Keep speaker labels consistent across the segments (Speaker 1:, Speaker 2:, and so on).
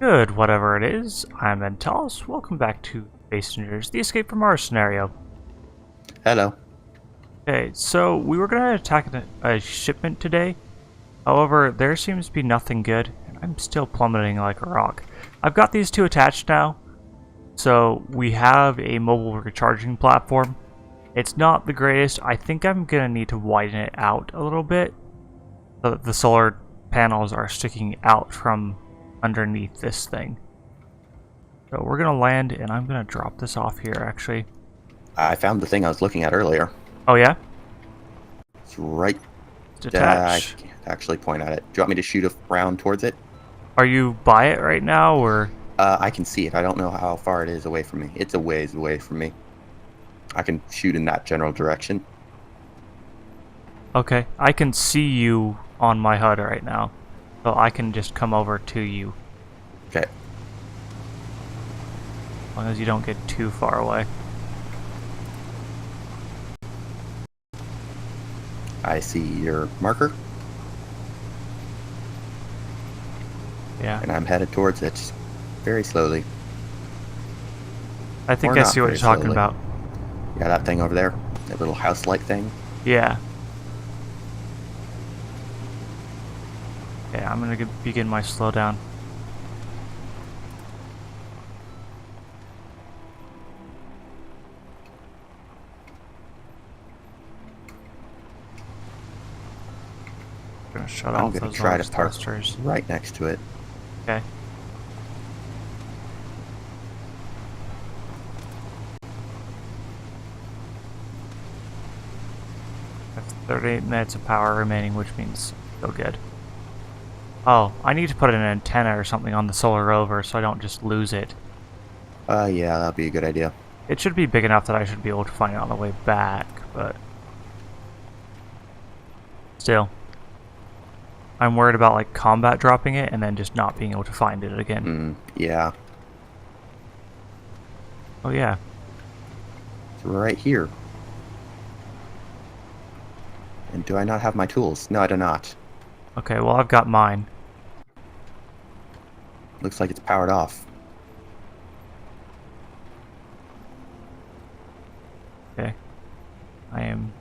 Speaker 1: Good, whatever it is. I'm Antalous. Welcome back to Space Invaders, the Escape from Mars scenario.
Speaker 2: Hello.
Speaker 1: Okay, so we were going to attack a shipment today. However, there seems to be nothing good, and I'm still plummeting like a rock. I've got these two attached now, so we have a mobile recharging platform. It's not the greatest. I think I'm going to need to widen it out a little bit so that the solar panels are sticking out from underneath this thing. So we're gonna land, and I'm gonna drop this off here actually.
Speaker 2: I found the thing I was looking at earlier.
Speaker 1: Oh yeah?
Speaker 2: It's right.
Speaker 1: Detach.
Speaker 2: I can't actually point at it. Do you want me to shoot a round towards it?
Speaker 1: Are you by it right now, or?
Speaker 2: I can see it. I don't know how far it is away from me. It's a ways away from me. I can shoot in that general direction.
Speaker 1: Okay, I can see you on my HUD right now. So I can just come over to you.
Speaker 2: Okay.
Speaker 1: As long as you don't get too far away.
Speaker 2: I see your marker.
Speaker 1: Yeah.
Speaker 2: And I'm headed towards it very slowly.
Speaker 1: I think
Speaker 2: Or
Speaker 1: I
Speaker 2: not
Speaker 1: see what you're
Speaker 2: very
Speaker 1: talking
Speaker 2: slowly.
Speaker 1: about.
Speaker 2: Yeah, that thing over there. That little house-like thing.
Speaker 1: Yeah. Okay, I'm gonna begin my slowdown. Gonna shut
Speaker 2: I'm
Speaker 1: off
Speaker 2: going to
Speaker 1: those
Speaker 2: try
Speaker 1: other
Speaker 2: to park
Speaker 1: thrusters.
Speaker 2: right next to it.
Speaker 1: Okay. I have 38 minutes of power remaining, which means still good. Oh, I need to put an antenna or something on the solar rover so I don't just lose it.
Speaker 2: Yeah, that'd be a good idea.
Speaker 1: It should be big enough that I should be able to find it on the way back, but still. I'm worried about like combat dropping it and then just not being able to find it again.
Speaker 2: Yeah.
Speaker 1: Oh yeah.
Speaker 2: It's right here. And do I not have my tools? No, I do not.
Speaker 1: Okay, well I've got mine.
Speaker 2: Looks like it's powered off.
Speaker 1: Okay. I am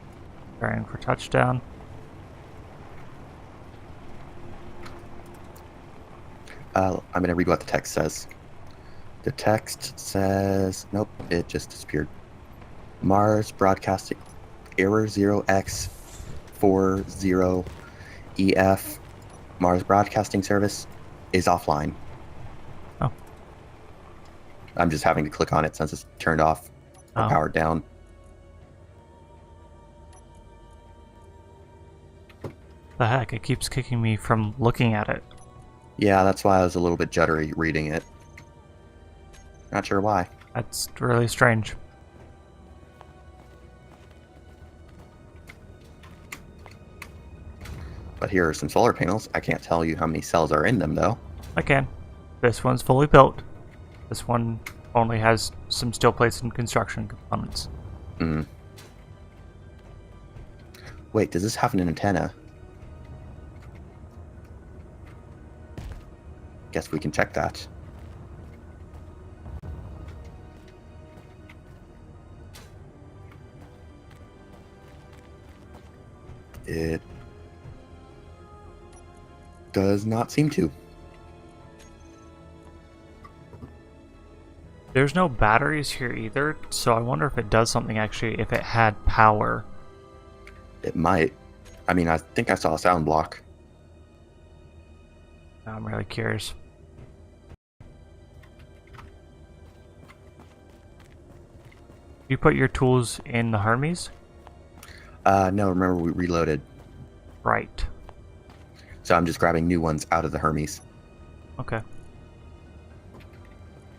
Speaker 1: preparing for touchdown.
Speaker 2: I'm going to read what the text says. The text says... Nope, it just disappeared. Mars broadcasting error 0x40EF Mars broadcasting service is offline.
Speaker 1: Oh.
Speaker 2: I'm just having to click on it since it's turned off or powered down.
Speaker 1: The heck, it keeps kicking me from looking at it.
Speaker 2: Yeah, that's why I was a little bit juddery reading it. Not sure why.
Speaker 1: That's really strange.
Speaker 2: But here are some solar panels. I can't tell you how many cells are in them, though.
Speaker 1: I can. This one's fully built. This one only has some steel plates and construction components.
Speaker 2: Wait, does this have an antenna? Guess we can check that. It does not seem to.
Speaker 1: There's no batteries here either, so I wonder if it does something actually if it had power.
Speaker 2: It might. I mean, I think I saw a sound block.
Speaker 1: I'm really curious. You put your tools in the Hermes?
Speaker 2: No, remember we reloaded.
Speaker 1: Right.
Speaker 2: So I'm just grabbing new ones out of the Hermes.
Speaker 1: Okay.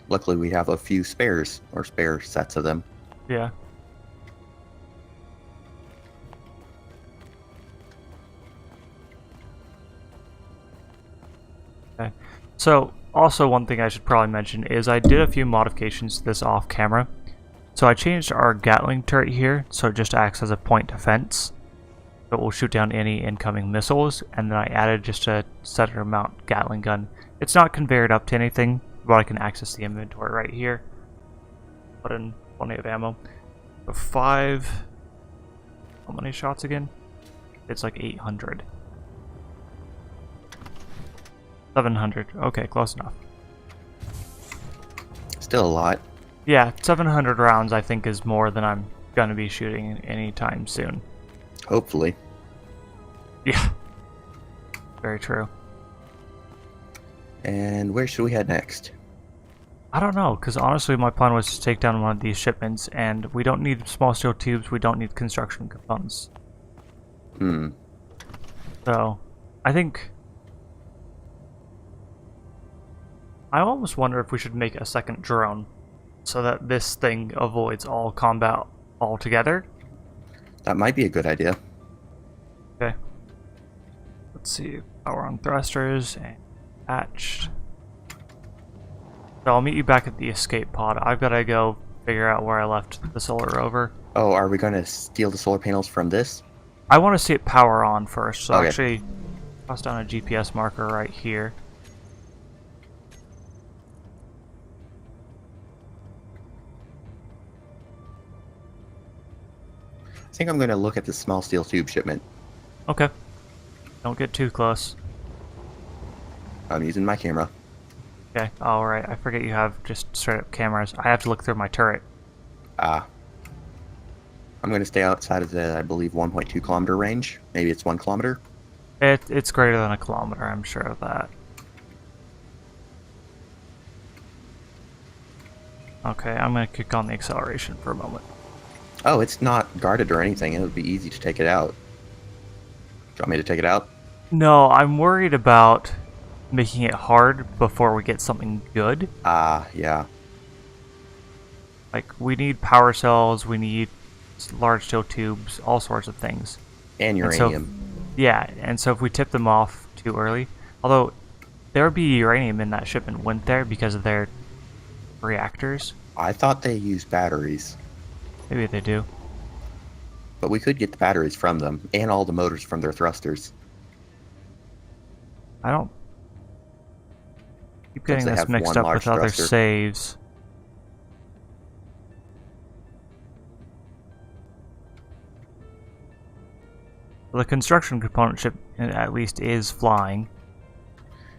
Speaker 2: Luckily we have a few spares, or spare sets of them.
Speaker 1: Yeah. Okay. So, also one thing I should probably mention is I did a few modifications to this off camera. So I changed our Gatling turret here, so it just acts as a point defense. It will shoot down any incoming missiles, and then I added just a center mount Gatling gun It's not conveyored up to anything, but I can access the inventory right here. Put in plenty of ammo. So 5... How many shots again? It's like 800. 700. Okay, close enough.
Speaker 2: Still a lot.
Speaker 1: Yeah, 700 rounds I think is more than I'm gonna be shooting anytime soon.
Speaker 2: Hopefully.
Speaker 1: Yeah. Very true.
Speaker 2: And where should we head next?
Speaker 1: I don't know, because honestly my plan was to take down one of these shipments, and we don't need small steel tubes, we don't need construction components. So, I think... I almost wonder if we should make a second drone, so that this thing avoids all combat altogether.
Speaker 2: That might be a good idea.
Speaker 1: Okay. Let's see. Power on thrusters and attached. So I'll meet you back at the escape pod. I've got to go figure out where I left the solar rover.
Speaker 2: Oh, are we going to steal the solar panels from this?
Speaker 1: I want to see it power on first, so
Speaker 2: Okay.
Speaker 1: actually toss down a GPS marker right here.
Speaker 2: I think I'm going to look at the small steel tube shipment.
Speaker 1: Okay. Don't get too close.
Speaker 2: I'm using my camera.
Speaker 1: Okay, alright. I forget you have just straight up cameras. I have to look through my turret.
Speaker 2: I'm going to stay outside of the, I believe, 1.2 kilometer range. Maybe it's 1 kilometer.
Speaker 1: It's greater than a kilometer, I'm sure of that. Okay, I'm going to kick on the acceleration for a moment.
Speaker 2: Oh, it's not guarded or anything. It would be easy to take it out. Do you want me to take it out?
Speaker 1: No, I'm worried about making it hard before we get something good.
Speaker 2: Yeah.
Speaker 1: Like, we need power cells, we need large steel tubes, all sorts of things.
Speaker 2: And uranium.
Speaker 1: Yeah, and so if we tip them off too early, although there would be uranium in that shipment, wouldn't there, because of their reactors?
Speaker 2: I thought they used batteries.
Speaker 1: Maybe they do.
Speaker 2: But we could get the batteries from them, and all the motors from their thrusters.
Speaker 1: I don't... keep getting
Speaker 2: they
Speaker 1: this
Speaker 2: have
Speaker 1: mixed
Speaker 2: one
Speaker 1: up
Speaker 2: large
Speaker 1: with other
Speaker 2: thruster.
Speaker 1: saves. Well, the construction component ship at least is flying.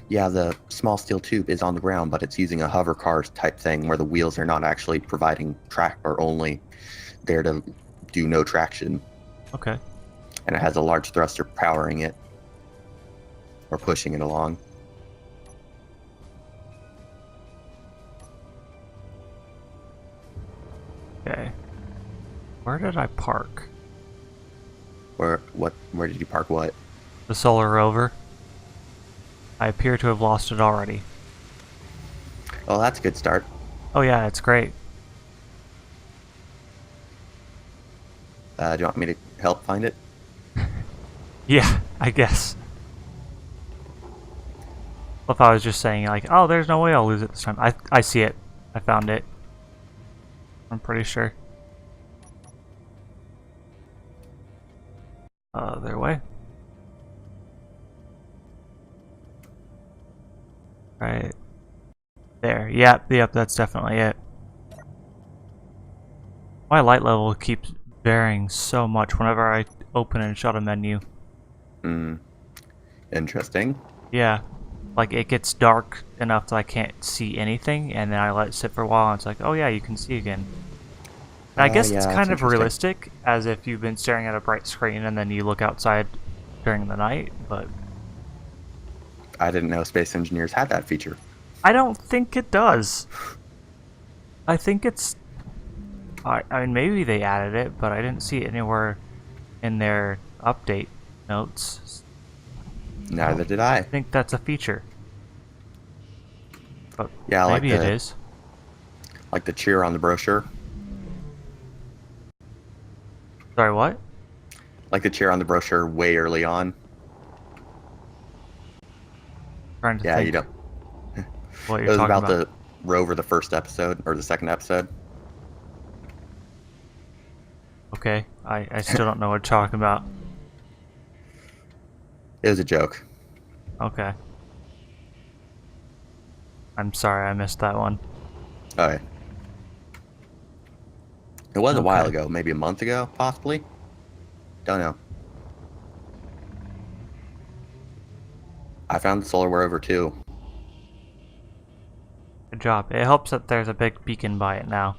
Speaker 2: Yeah, the small steel tube is on the ground, but it's using a hover car type thing where the wheels are not actually providing track, or only there to do no traction.
Speaker 1: Okay.
Speaker 2: And it has a large thruster powering it, or pushing it along.
Speaker 1: Okay. Where did I park?
Speaker 2: Where did you park what?
Speaker 1: The solar rover. I appear to have lost it already.
Speaker 2: Well, that's a good start.
Speaker 1: Oh yeah, it's great.
Speaker 2: Do you want me to help find it?
Speaker 1: Yeah, I guess. If I was just saying like, oh, there's no way I'll lose it this time. I see it. I found it. I'm pretty sure. Their way. Right. There. Yep, that's definitely it. My light level keeps varying so much whenever I open and shut a menu.
Speaker 2: Interesting.
Speaker 1: Yeah. Like, it gets dark enough that I can't see anything, and then I let it sit for a while, and it's like, oh yeah, you can see again. And I guess
Speaker 2: yeah,
Speaker 1: it's
Speaker 2: that's
Speaker 1: kind of
Speaker 2: interesting.
Speaker 1: realistic, as if you've been staring at a bright screen, and then you look outside during the night, but...
Speaker 2: I didn't know space engineers had that feature.
Speaker 1: I don't think it does. I think it's... I mean, maybe they added it, but I didn't see it anywhere in their update notes.
Speaker 2: Neither did I.
Speaker 1: I think that's a feature. But
Speaker 2: Yeah,
Speaker 1: maybe
Speaker 2: like
Speaker 1: it
Speaker 2: the,
Speaker 1: is.
Speaker 2: Like the cheer on the brochure.
Speaker 1: Sorry, what?
Speaker 2: Like the cheer on the brochure way early on.
Speaker 1: Trying to
Speaker 2: Yeah,
Speaker 1: think
Speaker 2: you don't.
Speaker 1: what
Speaker 2: It
Speaker 1: you're
Speaker 2: was
Speaker 1: talking
Speaker 2: about the rover, the first episode, or the second episode.
Speaker 1: Okay, I still don't know what you're talking about.
Speaker 2: It was a joke.
Speaker 1: Okay. I'm sorry, I missed that one.
Speaker 2: Okay. It was a while
Speaker 1: Okay.
Speaker 2: ago, maybe a month ago, possibly. Don't know. I found the solar rover too.
Speaker 1: Good job. It helps that there's a big beacon by it now.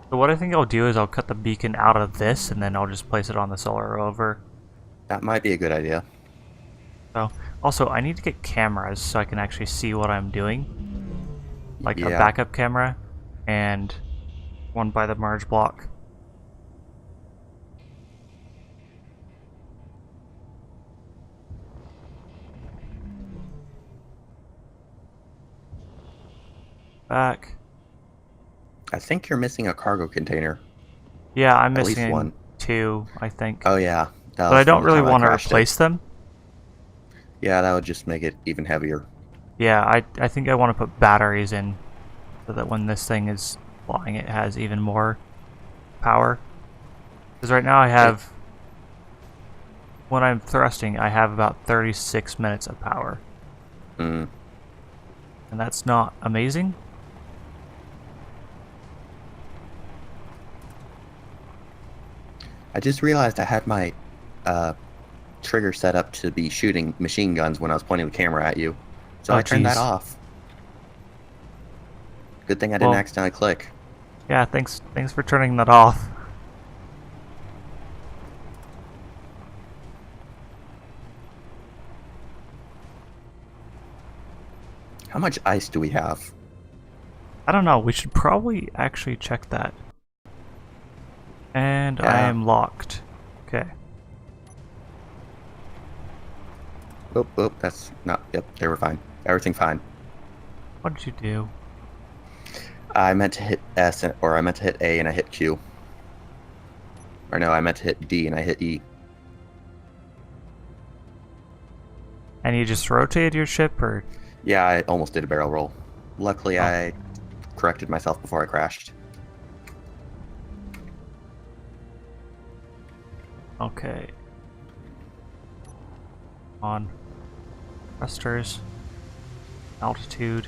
Speaker 1: So what I think I'll do is I'll cut the beacon out of this, and then I'll just place it on the solar rover.
Speaker 2: That might be a good idea.
Speaker 1: So, also, I need to get cameras so I can actually see what I'm doing. Like a
Speaker 2: Yeah.
Speaker 1: backup camera, and one by the merge block. Back.
Speaker 2: I think you're missing a cargo container.
Speaker 1: Yeah, I'm
Speaker 2: At least
Speaker 1: missing
Speaker 2: one.
Speaker 1: 2, I think.
Speaker 2: Oh yeah. That
Speaker 1: But I
Speaker 2: was
Speaker 1: don't
Speaker 2: from the
Speaker 1: really
Speaker 2: time I
Speaker 1: want to
Speaker 2: crashed it.
Speaker 1: replace them.
Speaker 2: Yeah, that would just make it even heavier.
Speaker 1: Yeah, I think I want to put batteries in so that when this thing is flying it has even more power. Because right now I have, when I'm thrusting, I have about 36 minutes of power.
Speaker 2: Mm.
Speaker 1: And that's not amazing.
Speaker 2: I just realized I had my trigger set up to be shooting machine guns when I was pointing the camera at you. So
Speaker 1: Oh,
Speaker 2: I turned that
Speaker 1: jeez.
Speaker 2: off. Good thing I didn't
Speaker 1: Well,
Speaker 2: accidentally click.
Speaker 1: yeah, thanks for turning that off.
Speaker 2: How much ice do we have?
Speaker 1: I don't know, we should probably actually check that. And I
Speaker 2: Yeah.
Speaker 1: am locked. Okay.
Speaker 2: Oh, that's not. Yep, they were fine. Everything fine.
Speaker 1: What did you do?
Speaker 2: I meant to hit S, or I meant to hit A and I hit Q. Or no, I meant to hit D and I hit E.
Speaker 1: And you just rotated your ship, or?
Speaker 2: Yeah, I almost did a barrel roll. Luckily,
Speaker 1: Oh.
Speaker 2: I corrected myself before I crashed.
Speaker 1: Okay. On. Thrusters. Altitude.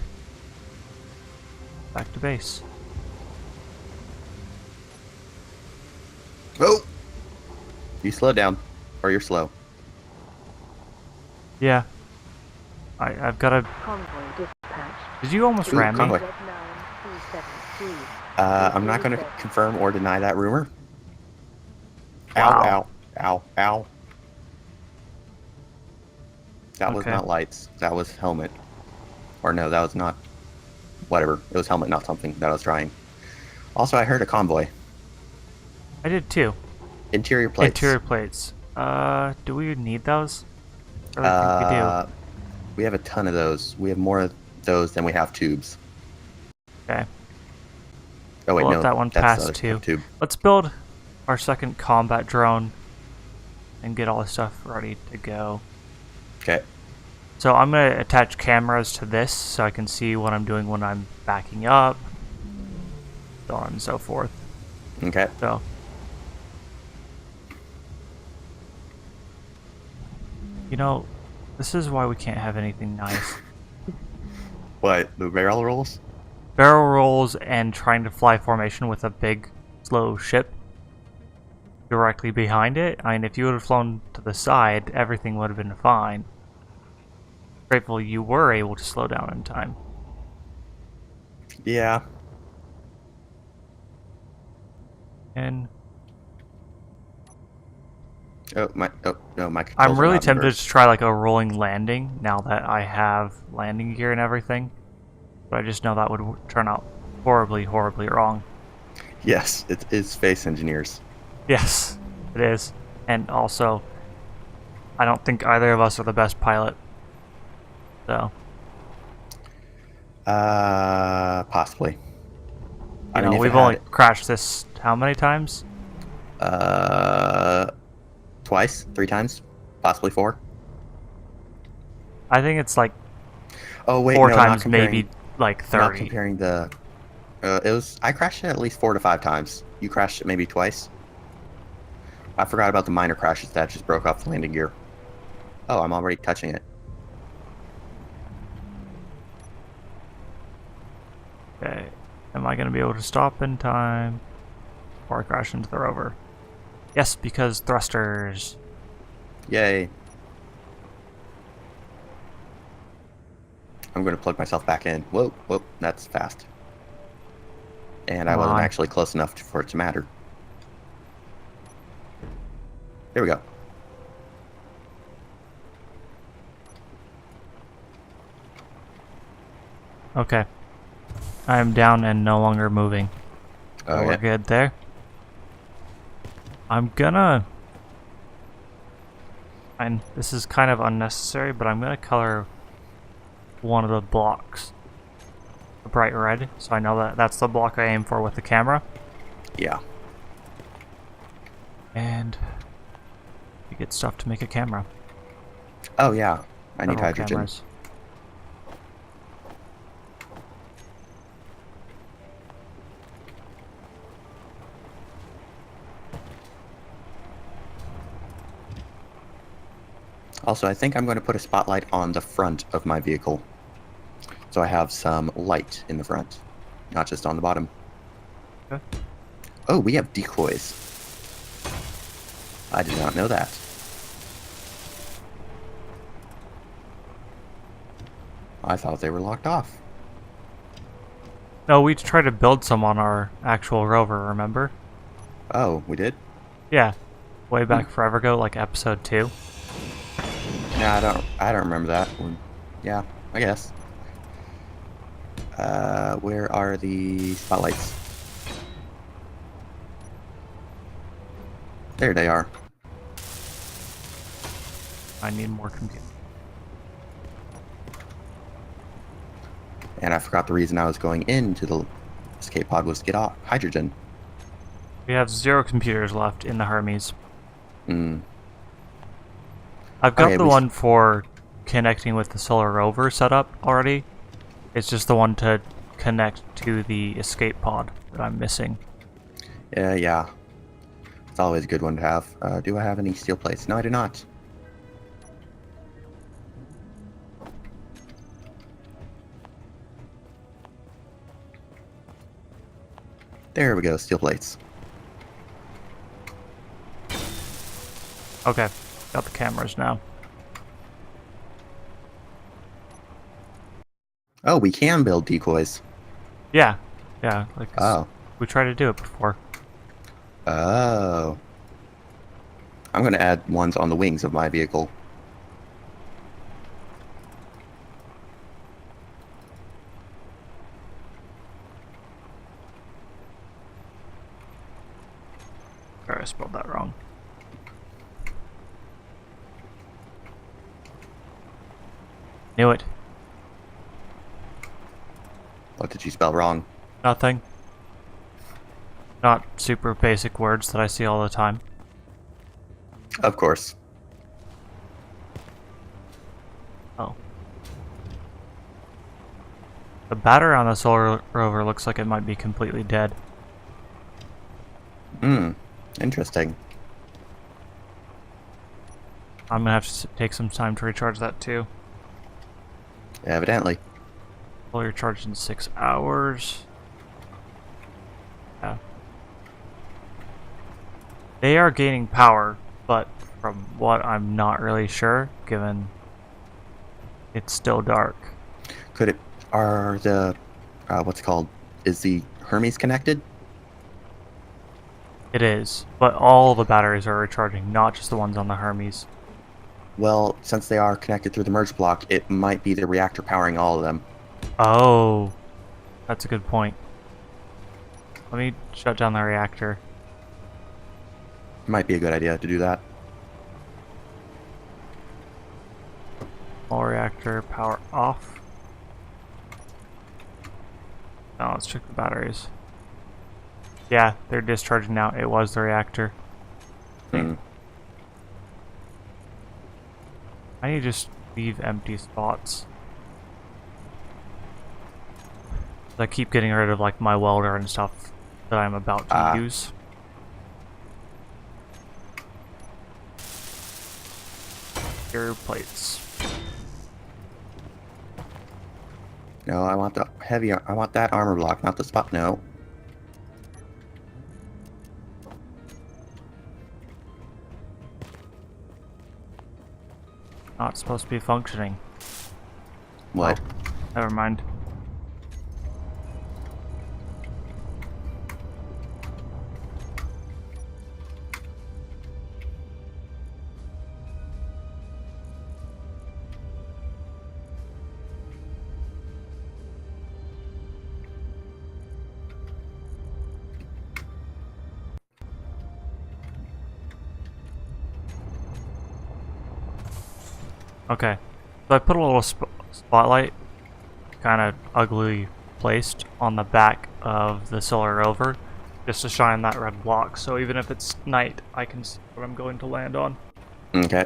Speaker 1: Back to base.
Speaker 2: Oh! You slowed down. Or you're slow.
Speaker 1: Yeah. I've got a...
Speaker 3: Convoy dispatched.
Speaker 1: Did you almost
Speaker 2: Ooh,
Speaker 1: ram me?
Speaker 2: convoy.
Speaker 3: Z9 373.
Speaker 2: I'm not going to confirm or deny that rumor.
Speaker 1: Wow.
Speaker 2: Ow. That was
Speaker 1: Okay.
Speaker 2: not lights. That was helmet. Or no, that was not... Whatever. It was helmet, not something that I was trying. Also, I heard a convoy.
Speaker 1: I did too.
Speaker 2: Interior plates.
Speaker 1: Interior plates. Do we need those? I really think we do.
Speaker 2: We have a ton of those. We have more of those than we have tubes.
Speaker 1: Okay.
Speaker 2: Oh wait,
Speaker 1: We'll let
Speaker 2: no,
Speaker 1: that one
Speaker 2: that's
Speaker 1: pass
Speaker 2: the other
Speaker 1: too.
Speaker 2: tube.
Speaker 1: Let's build our second combat drone and get all this stuff ready to go.
Speaker 2: Okay.
Speaker 1: So I'm going to attach cameras to this so I can see what I'm doing when I'm backing up, so on and so forth.
Speaker 2: Okay.
Speaker 1: So, you know, this is why we can't have anything nice.
Speaker 2: What? The barrel rolls?
Speaker 1: Barrel rolls and trying to fly formation with a big, slow ship directly behind it. I mean, if you would have flown to the side, everything would have been fine. Grateful you were able to slow down in time.
Speaker 2: Yeah.
Speaker 1: And
Speaker 2: Oh my. Oh no, my.
Speaker 1: I'm
Speaker 2: controls are
Speaker 1: really
Speaker 2: not in
Speaker 1: tempted
Speaker 2: reverse.
Speaker 1: to try like a rolling landing now that I have landing gear and everything. But I just know that would turn out horribly, horribly wrong.
Speaker 2: Yes, it is space engineers.
Speaker 1: Yes, it is. And also, I don't think either of us are the best pilot. So,
Speaker 2: Possibly.
Speaker 1: you know,
Speaker 2: if
Speaker 1: we've
Speaker 2: it had
Speaker 1: only crashed this how many times?
Speaker 2: twice, 3 times, possibly 4.
Speaker 1: I think it's like
Speaker 2: Oh wait,
Speaker 1: 4
Speaker 2: no, not
Speaker 1: times,
Speaker 2: comparing,
Speaker 1: maybe like
Speaker 2: not
Speaker 1: 30.
Speaker 2: comparing the. It was. I crashed it at least 4 to 5 times. You crashed it maybe twice. I forgot about the minor crashes that just broke off the landing gear. Oh, I'm already touching it.
Speaker 1: Okay. Am I going to be able to stop in time before I crash into the rover? Yes, because thrusters.
Speaker 2: Yay. I'm going to plug myself back in. Whoa, whoa, that's fast. And I
Speaker 1: Come
Speaker 2: wasn't
Speaker 1: on.
Speaker 2: actually close enough for it to matter. There we go.
Speaker 1: Okay. I am down and no longer moving.
Speaker 2: Oh,
Speaker 1: So
Speaker 2: yeah.
Speaker 1: we're good there. I'm gonna... And this is kind of unnecessary, but I'm gonna color one of the blocks a bright red, so I know that that's the block I aim for with the camera.
Speaker 2: Yeah.
Speaker 1: And you get stuff to make a camera.
Speaker 2: Oh, yeah. I need
Speaker 1: Several
Speaker 2: hydrogen.
Speaker 1: cameras.
Speaker 2: Also, I think I'm going to put a spotlight on the front of my vehicle. So I have some light in the front, not just on the bottom.
Speaker 1: Okay.
Speaker 2: Oh, we have decoys. I did not know that. I thought they were locked off.
Speaker 1: No, we tried to build some on our actual rover, remember?
Speaker 2: Oh, we did?
Speaker 1: Yeah. Way back forever ago, like episode 2.
Speaker 2: No, I don't remember that one. Yeah, I guess. Where are the spotlights? There they are.
Speaker 1: I need more compute.
Speaker 2: And I forgot the reason I was going into the escape pod was to get off hydrogen.
Speaker 1: We have 0 computers left in the Hermes.
Speaker 2: Hmm.
Speaker 1: I've got
Speaker 2: Okay,
Speaker 1: the one for connecting with the solar rover set up already. It's just the one to connect to the escape pod that I'm missing.
Speaker 2: Yeah. It's always a good one to have. Do I have any steel plates? No, I do not. There we go, steel plates.
Speaker 1: Okay, got the cameras now.
Speaker 2: Oh, we can build decoys.
Speaker 1: Yeah, like
Speaker 2: Oh.
Speaker 1: we tried to do it before.
Speaker 2: Oh. I'm going to add ones on the wings of my vehicle.
Speaker 1: Sorry, I spelled that wrong. Knew it.
Speaker 2: What did you spell wrong?
Speaker 1: Nothing. Not super basic words that I see all the time.
Speaker 2: Of course.
Speaker 1: Oh. The battery on the solar rover looks like it might be completely dead.
Speaker 2: Interesting.
Speaker 1: I'm gonna have to take some time to recharge that too.
Speaker 2: Evidently.
Speaker 1: Well, you're charged in 6 hours. Yeah. They are gaining power, but from what I'm not really sure, given it's still dark.
Speaker 2: Could it... Are the... what's it called? Is the Hermes connected?
Speaker 1: It is, but all the batteries are recharging, not just the ones on the Hermes.
Speaker 2: Well, since they are connected through the merge block, it might be the reactor powering all of them.
Speaker 1: Oh, that's a good point. Let me shut down the reactor.
Speaker 2: Might be a good idea to do that.
Speaker 1: Small reactor, power off. Now let's check the batteries. Yeah, they're discharging now. It was the reactor.
Speaker 2: Hmm.
Speaker 1: I need to just leave empty spots. I keep getting rid of like my welder and stuff that I'm about to use. Your plates.
Speaker 2: No, I want the heavy. I want that armor block, not the spot. No.
Speaker 1: Not supposed to be functioning.
Speaker 2: What?
Speaker 1: Oh, never mind. Okay, so I put a little spotlight, kind of ugly placed, on the back of the Solar Rover, just to shine that red block, so even if it's night, I can see what I'm going to land on.
Speaker 2: Okay.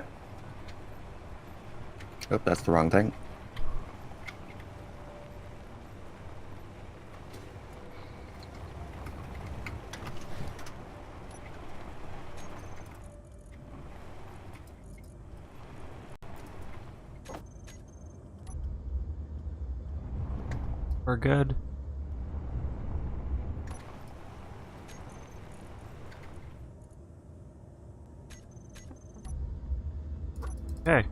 Speaker 2: Oh, that's the wrong thing.
Speaker 1: We're good. Okay.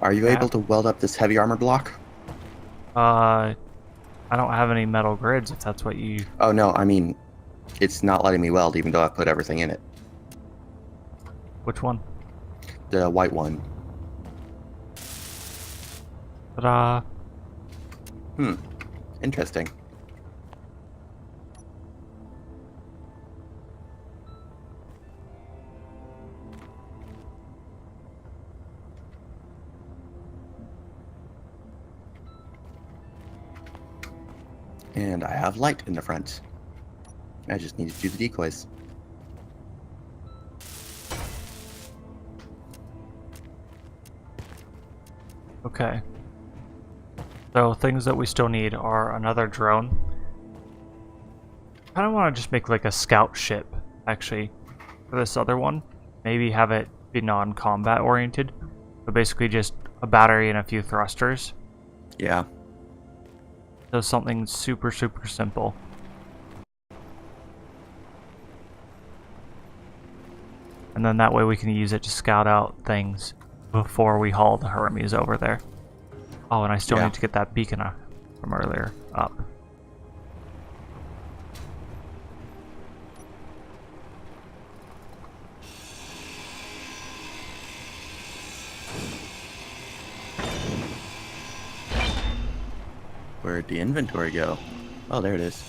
Speaker 2: Are you able to weld up this heavy armor block?
Speaker 1: I don't have any metal grids, if that's what you...
Speaker 2: Oh no, I mean, it's not letting me weld even though I've put everything in it.
Speaker 1: Which one?
Speaker 2: The white one.
Speaker 1: Ta-da!
Speaker 2: Interesting. And I have light in the front. I just need to do the decoys.
Speaker 1: Okay. So things that we still need are another drone. I kind of want to just make like a scout ship, actually, for this other one. Maybe have it be non-combat oriented. So basically just a battery and a few thrusters.
Speaker 2: Yeah.
Speaker 1: So something super, super simple. And then that way we can use it to scout out things before we haul the Hermes over there. Oh, and I still need to get that beacon from earlier up.
Speaker 2: Where'd the inventory go? Oh, there it is.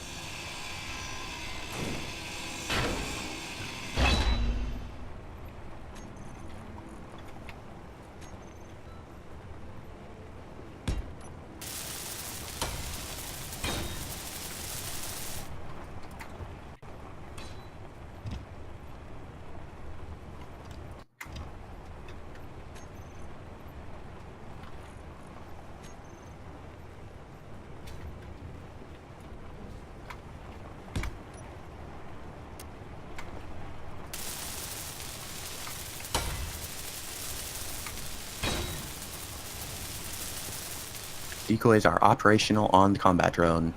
Speaker 2: Decoys are operational on the combat drone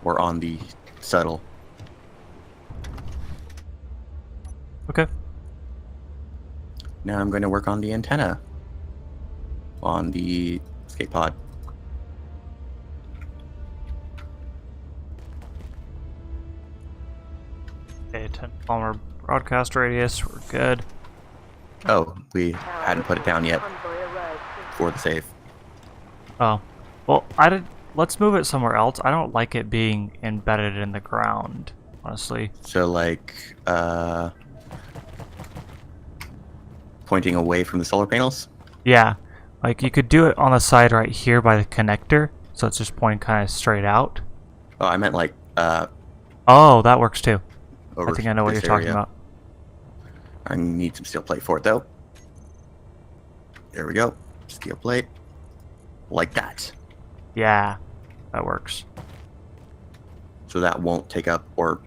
Speaker 2: or on the shuttle.
Speaker 1: Okay.
Speaker 2: Now I'm going to work on the antenna on the escape pod.
Speaker 1: Okay, 10-kilometer broadcast radius, we're good.
Speaker 2: Oh, we hadn't put it down yet for the save.
Speaker 1: Oh. Well, let's move it somewhere else. I don't like it being embedded in the ground, honestly.
Speaker 2: So like, pointing away from the solar panels?
Speaker 1: Yeah. Like, you could do it on the side right here by the connector, so it's just pointing kind of straight out.
Speaker 2: Oh, I meant like,
Speaker 1: Oh, that works too.
Speaker 2: over
Speaker 1: I think I know what you're
Speaker 2: this
Speaker 1: talking
Speaker 2: area.
Speaker 1: about.
Speaker 2: I need some steel plate for it though. There we go. Steel plate. Like that.
Speaker 1: Yeah, that works.
Speaker 2: So that won't take up or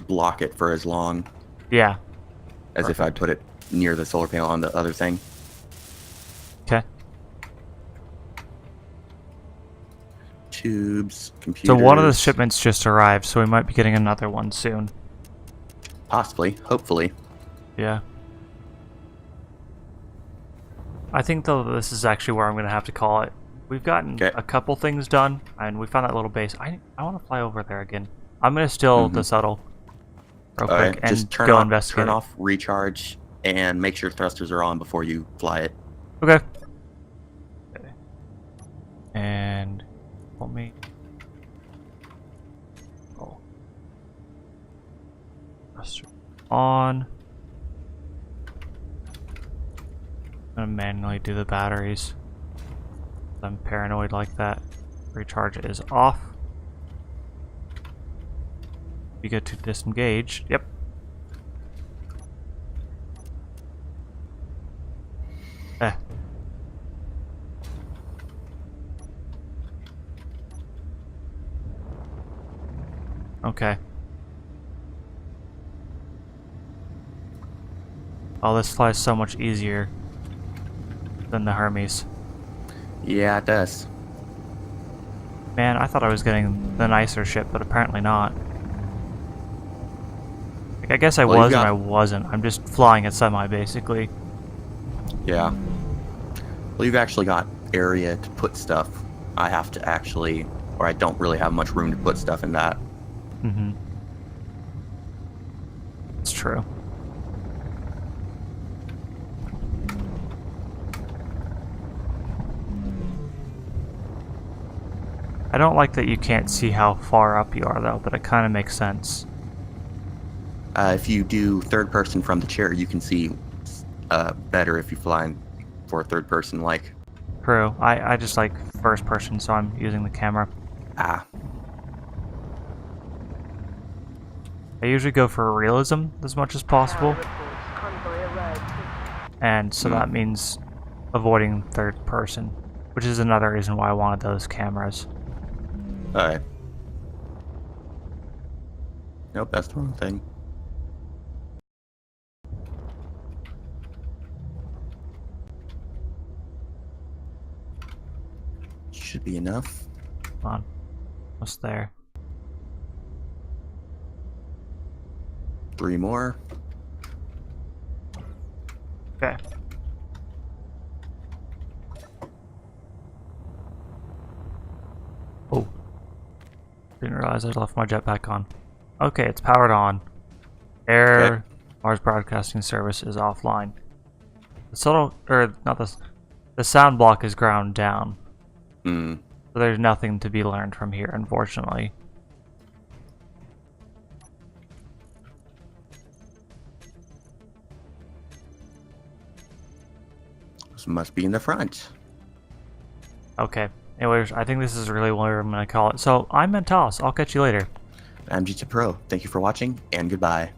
Speaker 2: block it for as long
Speaker 1: Yeah.
Speaker 2: as if I put it near the solar panel on the other thing. tubes,
Speaker 1: So
Speaker 2: computers.
Speaker 1: one of the shipments just arrived, so we might be getting another one soon.
Speaker 2: Possibly, hopefully.
Speaker 1: Yeah. I think though this is actually where I'm going to have to call it. We've gotten
Speaker 2: Okay.
Speaker 1: a couple things done, and we found that little base. I want to fly over there again. I'm going to steal the shuttle real quick and
Speaker 2: just
Speaker 1: go investigate
Speaker 2: turn
Speaker 1: it.
Speaker 2: off recharge and make sure thrusters are on before you fly it.
Speaker 1: Okay. And let me. Oh. Thruster on. I'm gonna manually do the batteries. I'm paranoid like that. Recharge is off. We get to disengage. Yep. Eh. Okay. Oh, this flies so much easier than the Hermes.
Speaker 2: Yeah, it does.
Speaker 1: Man, I thought I was getting the nicer ship, but apparently not. Like, I guess I
Speaker 2: Well, you've
Speaker 1: was and
Speaker 2: got-
Speaker 1: I wasn't. I'm just flying at semi, basically.
Speaker 2: Yeah. Well, you've actually got area to put stuff. I have to actually, or I don't really have much room to put stuff in that.
Speaker 1: Mm-hmm. It's true. I don't like that you can't see how far up you are, though, but it kind of makes sense.
Speaker 2: If you do third person from the chair, you can see better if you fly for third person, like.
Speaker 1: True. I just like first person, so I'm using the camera.
Speaker 2: Ah.
Speaker 1: I usually go for realism as much as possible, and so that means avoiding third person, which is another reason why I wanted those cameras.
Speaker 2: Alright. Nope, that's the wrong thing. Should be enough.
Speaker 1: Come on. What's there?
Speaker 2: 3 more.
Speaker 1: Okay. Oh. Didn't realize I left my jetpack on. Okay, it's powered on. Air
Speaker 2: Okay.
Speaker 1: Mars Broadcasting Service is offline. The subtle, or not the sound block is ground down.
Speaker 2: Hmm.
Speaker 1: So there's nothing to be learned from here, unfortunately.
Speaker 2: This must be in the front.
Speaker 1: Okay. Anyways, I think this is really what I'm going to call it. So, I'm Antalous. I'll catch you later.
Speaker 2: I'm GT Pro. Thank you for watching, and goodbye.